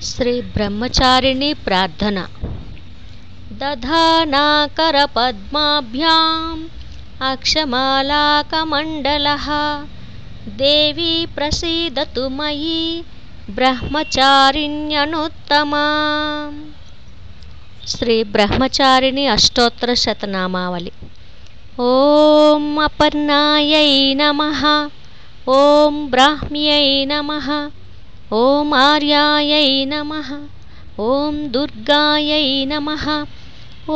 శ్రీ బ్రహ్మచారిణి ప్రార్థన. దధానాకరపద్మాభ్యాం అక్షమాలాకమండలః దేవీ ప్రసీదతు మయి బ్రహ్మచారిణ్యనుత్తమా. శ్రీ బ్రహ్మచారిణి అష్టోత్తర శతనామావళి. ఓం అపర్ణాయై నమః. ఓం బ్రాహ్మ్యై నమః. ఓం ఆర్యాయై నమః. ఓం దుర్గాయై నమః.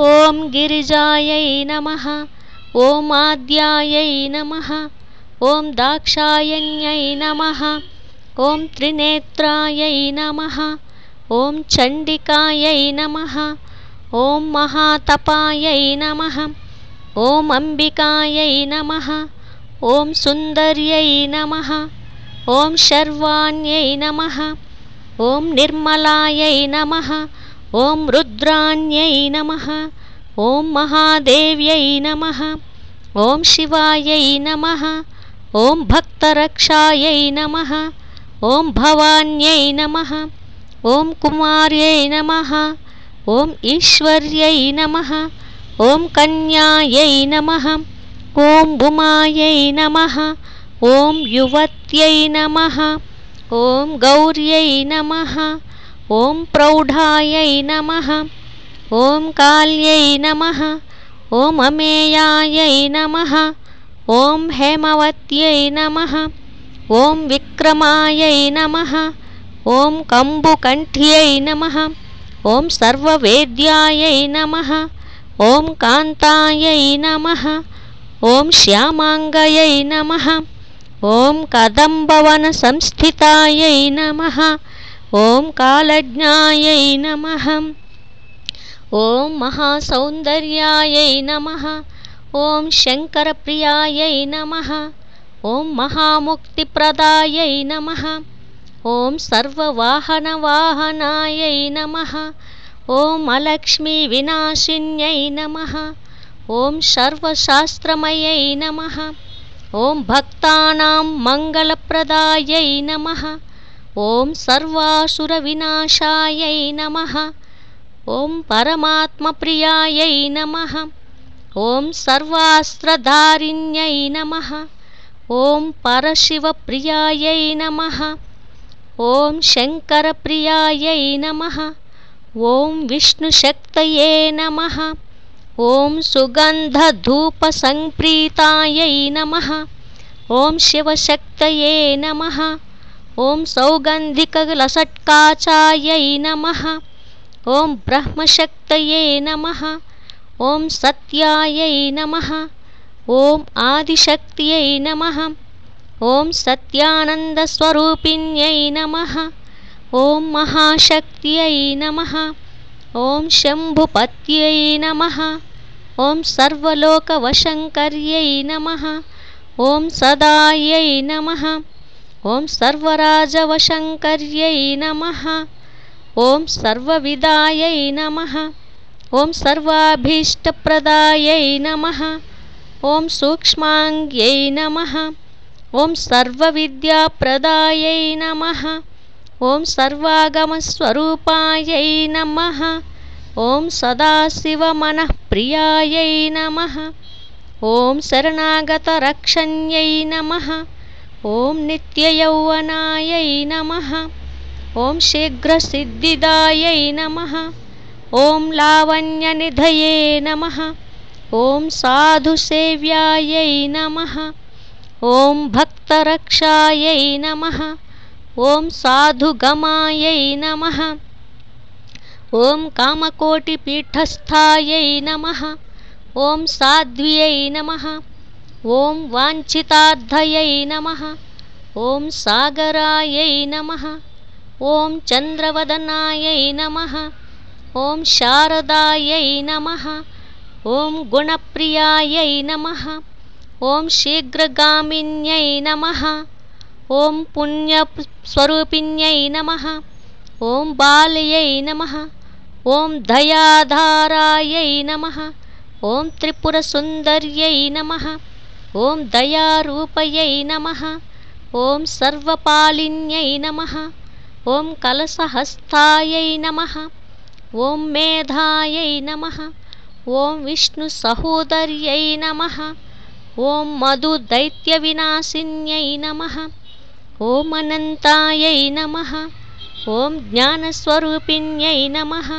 ఓం గిరిజాయై నమః. ఓం ఆద్యాయై నమః. ఓం దాక్షాయణ్యై నమః. ఓం త్రినేత్రాయై నమః. ఓం చండికాయై నమః. ఓం మహాతపాయై నమః. ఓం అంబికాయై నమః. ఓం సుందర్యై నమః. ఓం శర్వాణ్యై నమః. ఓం నిర్మలాయై నమః. ఓం రుద్రాణ్యై నమః. ఓం మహాదేవ్యై నమః. ఓం శివాయై నమః. ఓం భక్తరక్షాయై నమః. ఓం భవాన్యై నమః. ఓం కుమార్యై నమః. ఓం ఈశ్వర్యై నమః. ఓం కన్యాయై నమః. ఓం ఉమాయై నమః. ఓం యువత్యై నమః. ఓం గౌర్యై నమః. ఓం ప్రౌఢాయై నమః. ఓం కాల్యై నమః. ఓం అమేయాయై నమః. ఓం హేమవత్యై నమః. ఓం విక్రమాయై నమః. ఓం కంబుకంఠ్యై నమః. ఓం సర్వవేద్యాయై నమః. ఓం కాంతాయై నమః. ఓం శ్యామాంగయై నమః. ఓం కదంబవన సంస్థితాయై నమః. ఓం కాలజ్ఞాయై నమః. ఓం మహాసౌందర్యాయై నమః. ఓం శంకరప్రియాయై నమః. ఓం మహాముక్తిప్రదాయై నమః. ఓం సర్వవాహనవాహనాయై నమః. ఓం అలక్ష్మీ వినాశిన్యై నమః. ఓం సర్వశాస్త్రమయై నమః. ఓం భక్తానాం మంగళప్రదాయై నమః. ఓం సర్వాసుర వినాశాయై నమః. ఓం పరమాత్మప్రియాయై నమః. ఓం సర్వాస్త్రధారిణ్యై నమః. ఓం పరశివప్రియాయై నమః. ఓం శంకరప్రియాయై నమః. ఓం విష్ణుశక్తయే నమః. ఓం సుగంధధూపసంప్రీతాయై నమః. ఓం శివశక్తయే నమః. ఓం సౌగంధికలసట్కాచాయై నమః. ఓం బ్రహ్మశక్తయే నమః. ఓం సత్యాయై నమః. ఓం ఆదిశక్త్యై నమః. ఓం సత్యానందస్వరూపిణ్యై నమః. ఓం మహాశక్త్యై నమః. ఓం శంభుపత్యై నమః. ఓం సర్వలోకవశంకర్యై నమః. ఓం సదాయై నమః. ఓం సర్వరాజవశంకర్యై నమః. ఓం సర్వవిదాయై నమః. ఓం సర్వాభీష్టప్రదాయై నమః. ఓం సూక్ష్మాంగ్యై నమః. ఓం సర్వవిద్యాప్రదాయై నమః. ఓం సర్వాగమస్వరూపాయై నమః. ఓం సదాశివమనఃప్రియాయై నమః. ఓం శరణాగతరక్షణ్యై నమః. ఓం నిత్యయౌవనాయై నమః. ఓం శీఘ్రసిద్ధిదాయై నమః. ఓం లావణ్యనిధయే నమః. ఓం సాధుసేవ్యాయై నమః. ఓం భక్తరక్షాయై నమః. ఓం సాధుగమాయై నమః. ఓం కామకోటిపీఠస్థాయై నమః. ఓం సాధ్వ్యై నమః. ఓం వాంఛితార్థయై నమః. ఓం సాగరాయై నమః. ఓం చంద్రవదనాయై నమః. ఓం శారదాయై నమః. ఓం గుణప్రియాయై నమః. ఓం శీఘ్రగామిన్యై నమః. ఓం పుణ్యస్వరూపిణ్యై నమః. ఓం బాల్యై నమః. ఓం దయాధారాయై నమః. ఓం త్రిపురసుందర్యై నమః. ఓం దయారూపయై నమః. ఓం సర్వపాలిన్యై నమః. ॐ कलशहस्तायै नमः ॐ मेधायै नमः ॐ विष्णुसहोदर्यै नमः ॐ मधुदैत्यविनाशिन्यै नमः ॐ अनन्तायै नमः ॐ ज्ञानस्वरूपिण्यै नमः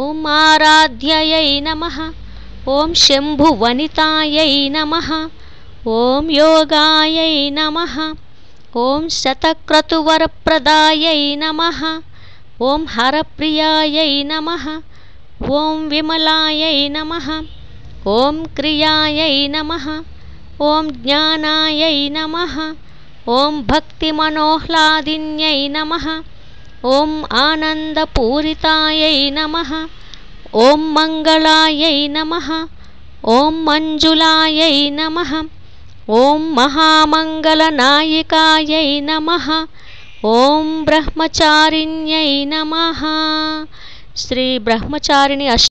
ॐ आराध्ययै नमः ॐ शम्भुवनितायै नमः ॐ योगायै नमः ॐ शतक्रतुवरप्रदायै नमः ॐ हरप्रियायै नमः ॐ विमलायै नमः ॐ क्रियायै नमः ॐ ज्ञानायै नमः ॐ भक्तिमनोह्लादिन्यै नमः ॐ आनन्दपूरितायै नमः ॐ मङ्गलायै नमः ॐ मञ्जुलायै नमः ॐ महामङ्गलनायिकायै नमः ॐ ब्रह्मचारिण्यै नमः। श्री ब्रह्मचारिणी